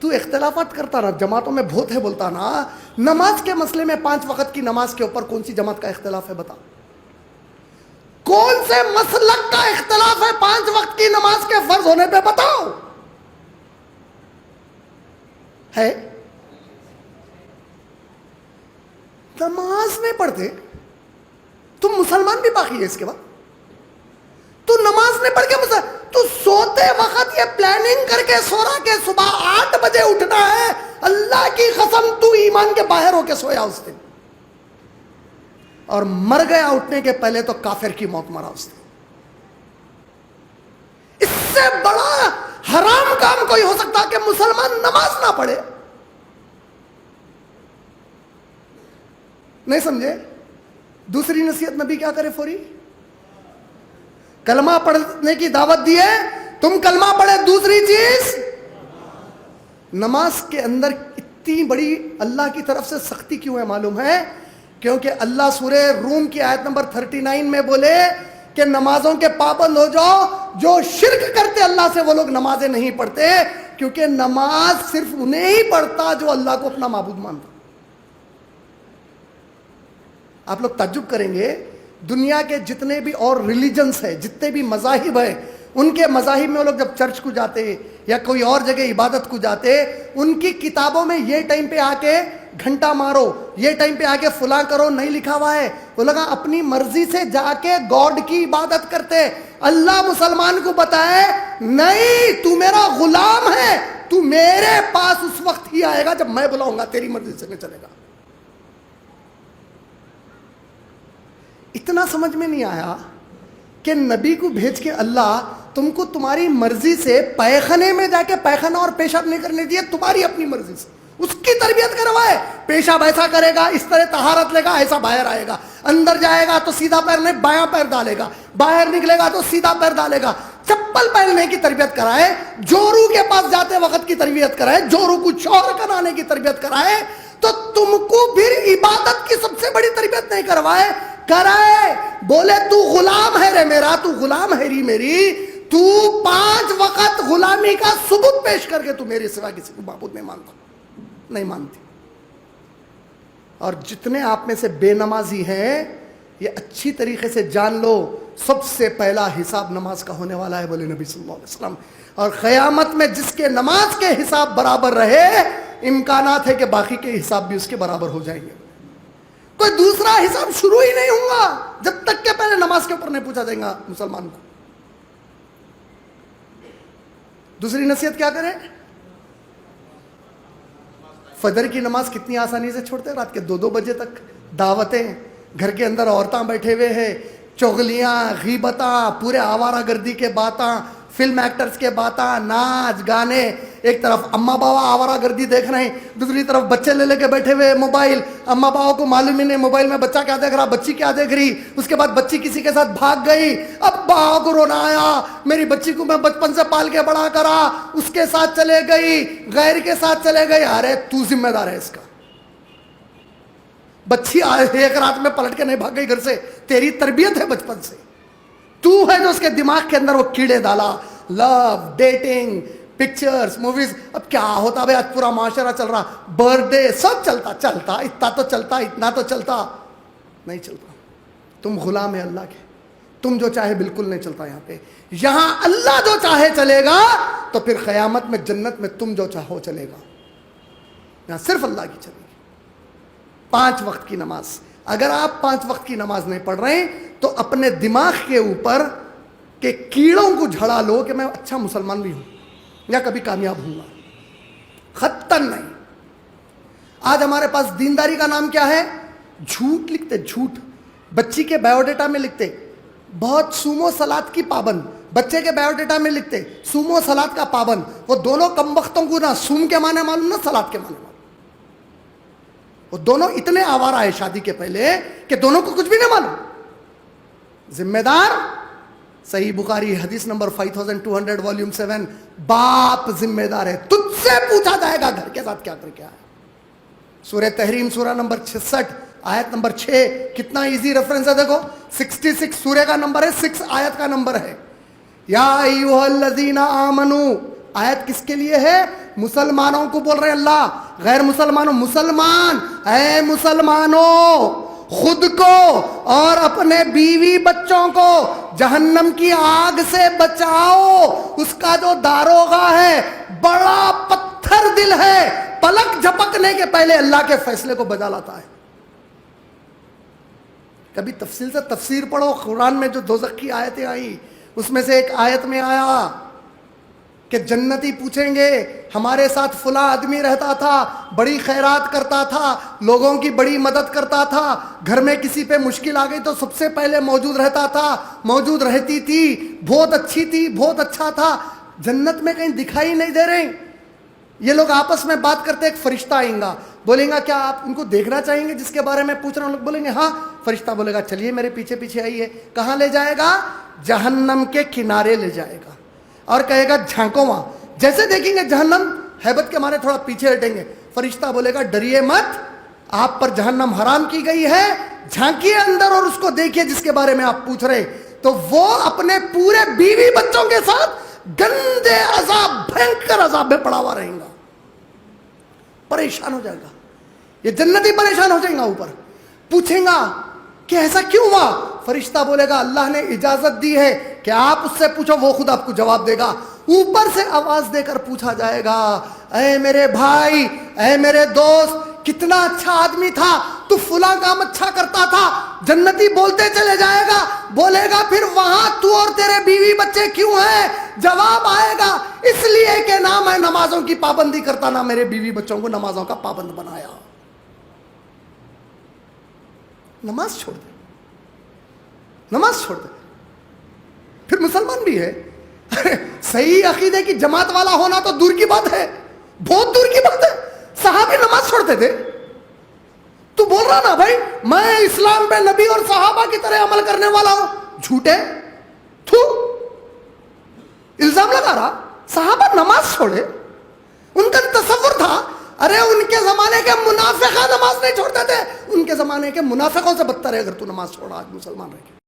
تو اختلافات کرتا نا، جماعتوں میں بہت ہے بولتا نا، نماز کے مسئلے میں 5 وقت کی نماز کے اوپر کون سی جماعت کا اختلاف ہے بتا؟ کون سے مسلک کا اختلاف ہے 5 وقت کی نماز کے فرض ہونے پہ؟ بتاؤ ہے؟ نماز نہیں پڑھتے تم، مسلمان بھی باقی ہے اس کے بعد؟ تو نماز نہیں پڑھ کے تو سوتے وقت یہ پلاننگ کر کے سو رہا کہ صبح 8 بجے اٹھنا ہے، اللہ کی قسم تو ایمان کے باہر ہو کے سویا اس دن، اور مر گیا اٹھنے کے پہلے تو کافر کی موت مرا اس دن۔ اس سے بڑا حرام کام کوئی ہو سکتا کہ مسلمان نماز نہ پڑھے؟ نہیں سمجھے؟ دوسری نصیحت نبی کیا کرے فوری؟ کلمہ پڑھنے کی دعوت دی ہے، تم کلمہ پڑھے۔ دوسری چیز، نماز کے اندر اتنی بڑی اللہ کی طرف سے سختی کیوں ہے معلوم ہے؟ کیونکہ اللہ سورہ روم کی آیت نمبر 39 میں بولے کہ نمازوں کے پابند ہو جاؤ، جو شرک کرتے اللہ سے وہ لوگ نمازیں نہیں پڑھتے، کیونکہ نماز صرف انہیں ہی پڑھتا جو اللہ کو اپنا معبود مانتا۔ آپ لوگ تعجب کریں گے، دنیا کے جتنے بھی اور ریلیجنس ہیں، جتنے بھی مذاہب ہیں، ان کے مذاہب میں وہ لوگ جب چرچ کو جاتے یا کوئی اور جگہ عبادت کو جاتے، ان کی کتابوں میں یہ ٹائم پہ آ کے گھنٹا مارو، یہ ٹائم پہ آ کے فلاں کرو نہیں لکھا ہوا ہے۔ وہ لوگ اپنی مرضی سے جا کے گاڈ کی عبادت کرتے۔ اللہ مسلمان کو بتائے نہیں، تو میرا غلام ہے، تو میرے پاس اس وقت ہی آئے گا جب میں بلاؤں گا، تیری مرضی سے نہیں چلے گا۔ اتنا سمجھ میں نہیں آیا کہ نبی کو بھیج کے اللہ تم کو تمہاری مرضی سے پیخانے میں جا کے پیخانہ اور پیشاب نہیں کرنے دیے، تمہاری اپنی مرضی سے اس کی تربیت کروائے۔ پیشاب ایسا کرے گا، اس طرح طہارت لے گا، ایسا باہر آئے گا، اندر جائے گا تو سیدھا پیر نہیں بایاں پیر ڈالے گا، باہر نکلے گا تو سیدھا پیر ڈالے گا، چپل پہننے کی تربیت کرائے، جورو کے پاس جاتے وقت کی تربیت کرائے، جورو کو چور کرانے کی تربیت کرائے، تو تم کو پھر عبادت کی سب سے بڑی تربیت نہیں کرائے؟ بولے تو غلام ہے رے میرا، تو غلام ہے ری میری، تو 5 وقت غلامی کا ثبوت پیش کر کے تو میرے سوا کسی کو معبود نہیں مانتا، نہیں مانتی۔ اور جتنے آپ میں سے بے نمازی ہیں، یہ اچھی طریقے سے جان لو، سب سے پہلا حساب نماز کا ہونے والا ہے، بولے نبی صلی اللہ علیہ وسلم۔ اور قیامت میں جس کے نماز کے حساب برابر رہے، امکانات ہے کہ باقی کے حساب بھی اس کے برابر ہو جائیں گے۔ کوئی دوسرا حساب شروع ہی نہیں ہوگا جب تک کہ پہلے نماز کے اوپر نہیں پوچھا جائے گا مسلمان کو۔ دوسری نصیحت کیا کرے؟ فجر کی نماز کتنی آسانی سے چھوڑتے ہیں، رات کے 2-2 بجے تک دعوتیں، گھر کے اندر عورتاں بیٹھے ہوئے ہیں، چغلیاں، غیبتاں، پورے آوارہ گردی کے باتاں، فلم ایکٹرز کے باتاں، ناچ گانے، ایک طرف اماں باوا آوارہ گردی دیکھ رہے ہیں، دوسری طرف بچے لے کے بیٹھے ہوئے موبائل، اماں باوا کو معلوم ہی نہیں موبائل میں بچہ کیا دیکھ رہا، بچی کیا دیکھ رہی، اس کے بعد بچی کسی کے ساتھ بھاگ گئی، اب باوا کو رونا آیا، میری بچی کو میں بچپن سے پال کے بڑا کرا، اس کے ساتھ چلے گئی، غیر کے ساتھ چلے گئی۔ ارے تو ذمہ دار ہے اس کا، بچی ایک رات میں پلٹ کے نہیں بھاگ گئی گھر سے، تیری تربیت ہے بچپن سے، تو ہے جو اس کے دماغ کے اندر وہ کیڑے ڈالا۔ لو، ڈیٹنگ، پکچرز، موویز، اب کیا ہوتا بھائی، آج پورا معاشرہ چل رہا، برتھ ڈے سب چلتا، اتنا تو چلتا، اتنا تو چلتا نہیں چلتا۔ تم غلام ہے اللہ کے، تم جو چاہے بالکل نہیں چلتا یہاں پہ۔ یہاں اللہ جو چاہے چلے گا، تو پھر قیامت میں جنت میں تم جو چاہو چلے گا، یہاں صرف اللہ کی چلے گی۔ 5 وقت کی نماز، اگر آپ 5 وقت کی نماز نہیں پڑھ رہے ہیں تو اپنے دماغ کے اوپر کہ کیڑوں کو جھڑا لو کہ میں اچھا مسلمان بھی ہوں یا کبھی کامیاب ہوں گا، خطن نہیں۔ آج ہمارے پاس دینداری کا نام کیا ہے؟ جھوٹ لکھتے، جھوٹ بچی کے بایو ڈیٹا میں لکھتے، بہت سومو سلاد کی پابند، بچے کے بایو ڈیٹا میں لکھتے سومو سلاد کا پابند۔ وہ دونوں کم وقتوں کو نہ سوم کے معنی معلوم نہ سلاد کے معنی معلوم، وہ دونوں اتنے آوارہ ہے شادی کے پہلے کہ دونوں کو کچھ بھی نہیں معلوم۔ ذمہ دار، صحیح بخاری حدیث نمبر 5200 والیوم 7، باپ ذمہ دار ہے، تجھ سے پوچھا جائے گا گھر کے ساتھ کیا کر کے آیا۔ سورہ تحریم سورہ نمبر 66 آیت نمبر 6، کتنا ایزی ریفرنس ہے دیکھو، 66 سورہ کا نمبر ہے، 6 آیت کا نمبر ہے۔ یا ایھا الذین آمنوا آیت کس کے لیے ہے؟ مسلمانوں کو بول رہے اللہ، غیر مسلمانوں. مسلمان، اے مسلمانوں، خود کو اور اپنے بیوی بچوں کو جہنم کی آگ سے بچاؤ. اس کا جو داروغہ ہے بڑا پتھر دل ہے، پلک جھپکنے کے پہلے اللہ کے فیصلے کو بجا لاتا ہے. کبھی تفصیل سے تفسیر پڑھو. قرآن میں جو دوزخ کی آیتیں آئیں اس میں سے ایک آیت میں آیا کہ جنتی پوچھیں گے ہمارے ساتھ فلاں آدمی رہتا تھا، بڑی خیرات کرتا تھا، لوگوں کی بڑی مدد کرتا تھا، گھر میں کسی پہ مشکل آ گئی تو سب سے پہلے موجود رہتا تھا، موجود رہتی تھی، بہت اچھی تھی، بہت اچھا تھا. جنت میں کہیں دکھائی نہیں دے رہے. یہ لوگ آپس میں بات کرتے، ایک فرشتہ آئیں گا، بولیں گا کیا آپ ان کو دیکھنا چاہیں گے جس کے بارے میں پوچھ رہا ہوں؟ لوگ بولیں گے ہاں. فرشتہ بولے گا چلیے میرے پیچھے پیچھے آئیے. کہاں لے جائے گا؟ جہنم کے کنارے لے جائے گا اور کہے گا جھانکو وہاں. جیسے دیکھیں گے جہنم، ہیبت کے مارے تھوڑا پیچھے ہٹیں گے. فرشتہ بولے گا ڈریے مت، آپ پر جہنم حرام کی گئی ہے، جھانکیے اندر اور اس کو دیکھیے جس کے بارے میں آپ پوچھ رہے. تو وہ اپنے پورے بیوی بچوں کے ساتھ گندے عذاب، بھینکر عذاب میں پڑا ہوا رہیں گا، پریشان ہو جائے گا. یہ جنتی پریشان ہو جائیں گا. اوپر پوچھیں گا کہ ایسا کیوں ہوا؟ فرشتہ بولے گا اللہ نے اجازت دی ہے کہ آپ اس سے پوچھو، وہ خود آپ کو جواب دے گا. اوپر سے آواز دے کر پوچھا جائے گا اے میرے بھائی، اے میرے دوست، کتنا اچھا آدمی تھا تو، فلاں کام اچھا کرتا تھا. جنتی بولتے چلے جائے گا. بولے گا پھر وہاں تو اور تیرے بیوی بچے کیوں ہیں؟ جواب آئے گا اس لیے کہ نہ میں نمازوں کی پابندی کرتا، نہ میرے بیوی بچوں کو نمازوں کا پابند بنایا. نماز چھوڑ دے، نماز چھوڑ دے. پھر مسلمان بھی ہے. صحیح عقیدے کی جماعت والا ہونا تو دور کی بات ہے، بہت دور کی بات ہے. صحابی نماز چھوڑتے تھے. تو بول رہا نا بھائی میں اسلام پہ نبی اور صحابہ کی طرح عمل کرنے والا ہوں، جھوٹے، تو الزام لگا رہا. صحابہ نماز چھوڑے، ان کا تصور تھا ارے ان کے زمانے کے منافقہ نماز نہیں چھوڑتے تھے، ان کے زمانے کے منافقوں سے بدتر ہے اگر تو نماز چھوڑا آج مسلمان رہ کے.